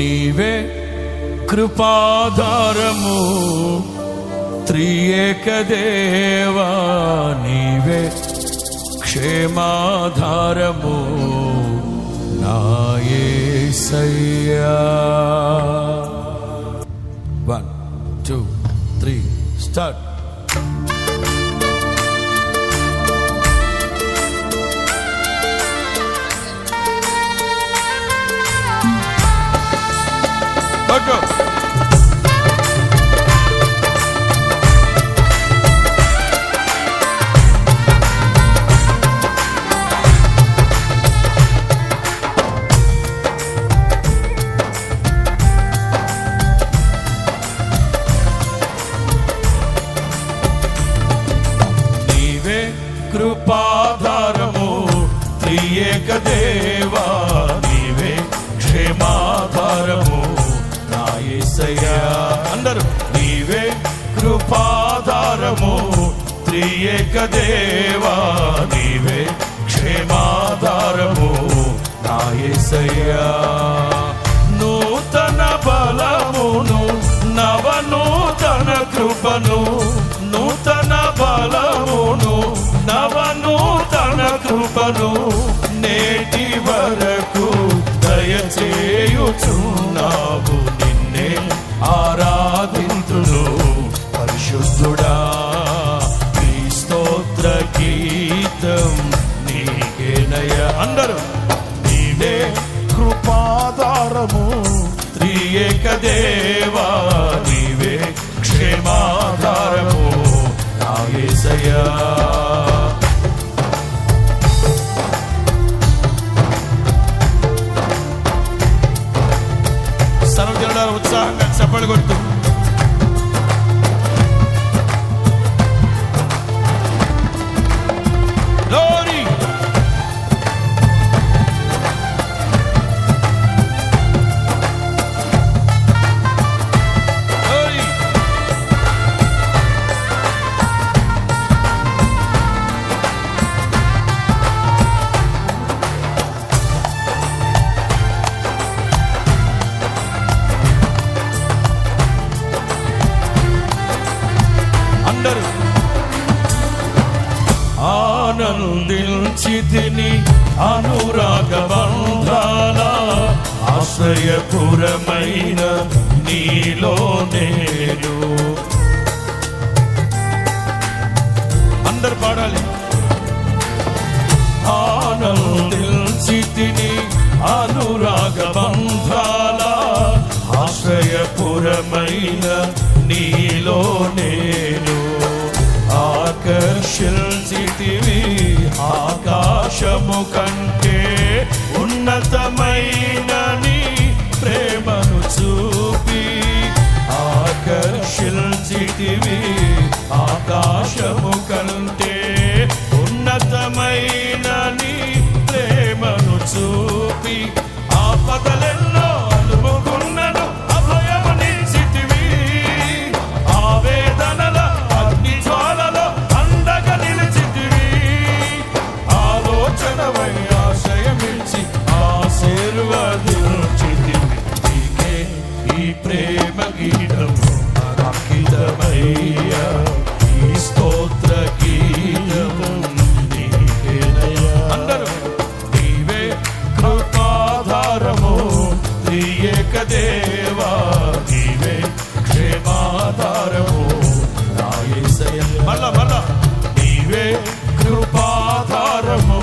నీవే కృపాధారము త్రియేక దేవా, నీవే క్షేమాధారము నా యేసయ్యా. 1 2 3 స్టార్ట్. కృపాధారము త్రియేక దేవా, నీవే క్షేమాధారము నా యేసయ్యా. అందరూ నీవే కృపాధారము త్రియేక దేవా, నీవే క్షేమాధారము నా యేసయ్యా. నూతన బలమును నవనూతన కృపను, నూతన బలమును నవనూతన కృపను నేటి వరకు దయచేయుచున్నావు. నిన్నే ఆరాధింతును పరిశుద్ధుడా, నీ స్తోత్ర గీతం నీకేనయ్యా. అందరూ నీవే కృపాధారము త్రియేక దేవా, నీవే క్షేమాధారము నా యేసయ్యా. సర్వజనులారా ఉత్సాహంగా చప్పట్లు కొడుతూ గ్లోరీ. ఆనందించితిని అనురాగ బంధాల ఆశ్రయపురమైన నీలో నేను. అందరు పాడాలి. ఆనందించితిని అనురాగ బంధాల ఆశ్రయపురమైన నీలో నేను. ఆకర్షించితివి ఆకాశము కంటే ఉన్నతమైన నీ ప్రేమను చూపి. ఆకర్షించితివి ఆకాశము కంటే ఉన్నతమైన నీ ప్రేమను చూపి. ఆపదలెన్నో అలుముకున్నను అభయమునిచ్చితివి. ఆవేదనల అగ్ని జ్వాలలో అండగా నిలిచితివి. ఆలోచనవై ఆశ్రయమించి ఆశీర్వదించితివి. నీకే ఈ ప్రేమ గీతము అంకితమయ్యా, ఈ స్తోత్ర గీతము నీకేనయ్యా. అందరూ నీవే కృపాధారము త్రియేక దేవా, నీవే క్షేమాధారము నా యేసయ్యా. మళ్ళా నీవే కృపాధారము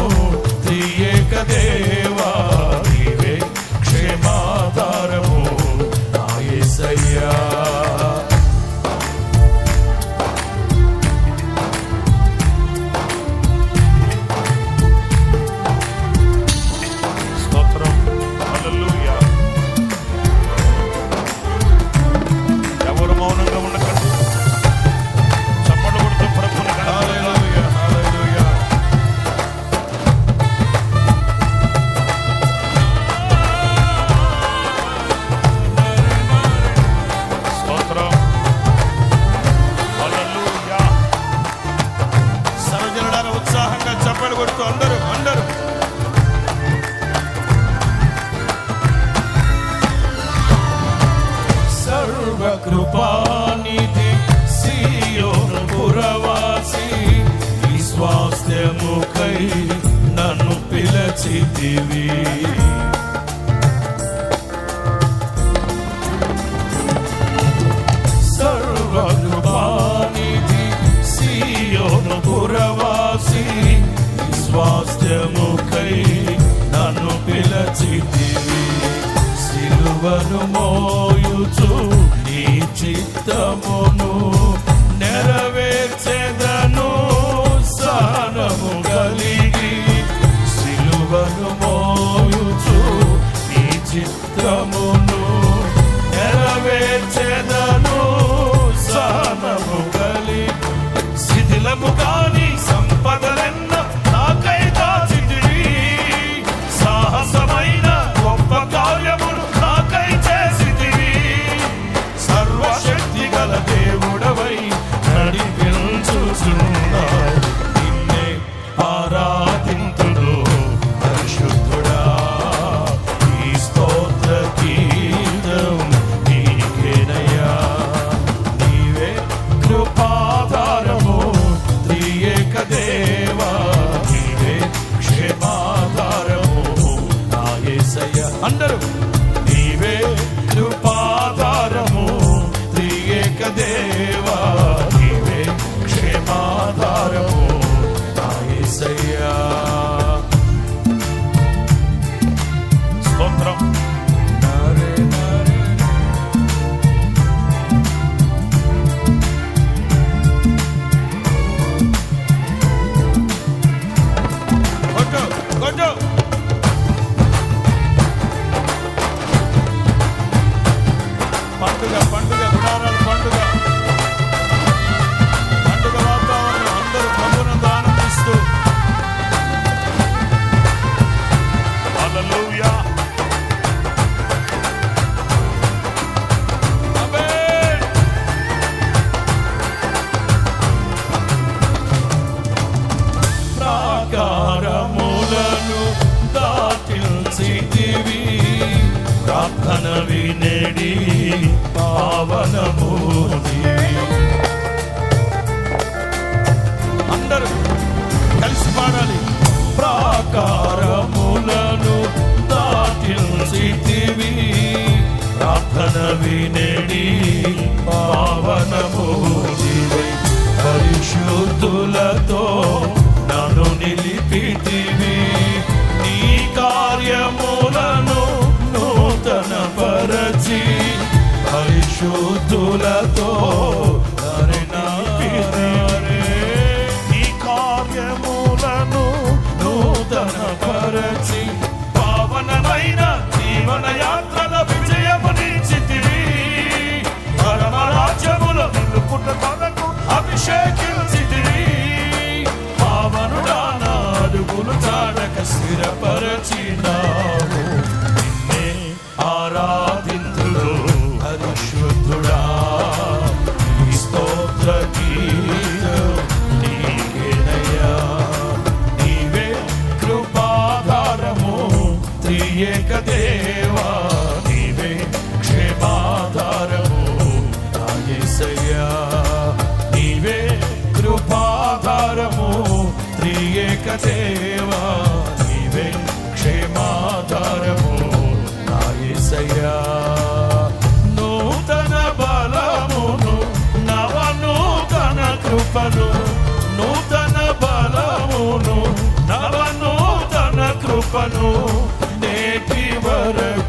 త్రియేక దేవా, నీవే క్షేమాధారము నా యేసయ్యా. స్తోత్రం. హల్లెలూయా. ఎవరు మౌనంగా ఉండకండి. కృపానిధి సీయోను పురవాసి ఈ స్వాస్థ్యముకై నన్ను పిలచితివి సర్వకృపానిధి సీయోను పురవాసి ఈ స్వాస్థ్యముకై నన్ను పిలచితివి సిలువను మోయుచు నీ చిత్తమును నెరవేర్చెదను సహనము కలిగి సిలువను మోయుచు నీ చిత్తమును నెరవేర్చెదను సహనము కలిగి శిథిలము కాని సంపదలెన్న నాకై దాచితివి సాహసమైన గొప్ప కార్యములు నాకై చేసితివి సర్వశక్తి గల దేవుడవై నడిపించుచున్నావు నిన్నే ఆరాధింతును పరిశుద్ధుడా ఈ స్తోత్ర గీతం నీకేనయ్యా నీవే కృపాధారము త్రియేక దేవా నీవే క్షేమాధారము నా యేసయ్య అందరూ నీవే కృపాధారము త్రియేక దేవా నీవే క్షేమాధారము నా యేసయ్య స్తోత్రం నరే నరే కొట్టు కొట్టు పండుగ పండుగ గుడారాల పండుగ పండుగ వాతావరణం అందరూ ప్రభువును ఆనందిస్తూ హల్లెలూయా ఆమేన్ ప్రాకారములను దాటిల్చితివి ప్రార్థన వినేడి పావనమూర్తి అందరూ కలిసి పాడాలి ప్రాకారములను దాటిల్చితివి ప్రార్థన వినేడి పావనమూర్తి పరిశుద్ధులతో నన్ను నిలిపితివి నీ కార్యములను నూతన పరచి పరిశుద్ధులతో నీ కార్యములను నూతన పరచి పావనమైన జీవన యాత్రల విజయము నిలిచితివి పరమరాజ్యములో నిన్ను పుట్టకొనకు అభిషేకించితివి పావనుడా నా అడుగులు చాడక స్థిరపరచినావు నిన్నే ఆరాధింతుడు పరిశుద్ధుడా ఈ స్తోత్ర గీతం నీకేనయ్యా నీవే కృపాధారము త్రియేక దేవా నీవే క్షేమాధారము నా యేసయ్యా నీవే కృపాధారము త్రియేక దేవా నీవే క్షేమాధారము నా యేసయ్యా నూతన బలమును నవనూతన కృపను నూతన బలమును నవనూతన కృపను నేటి వరకు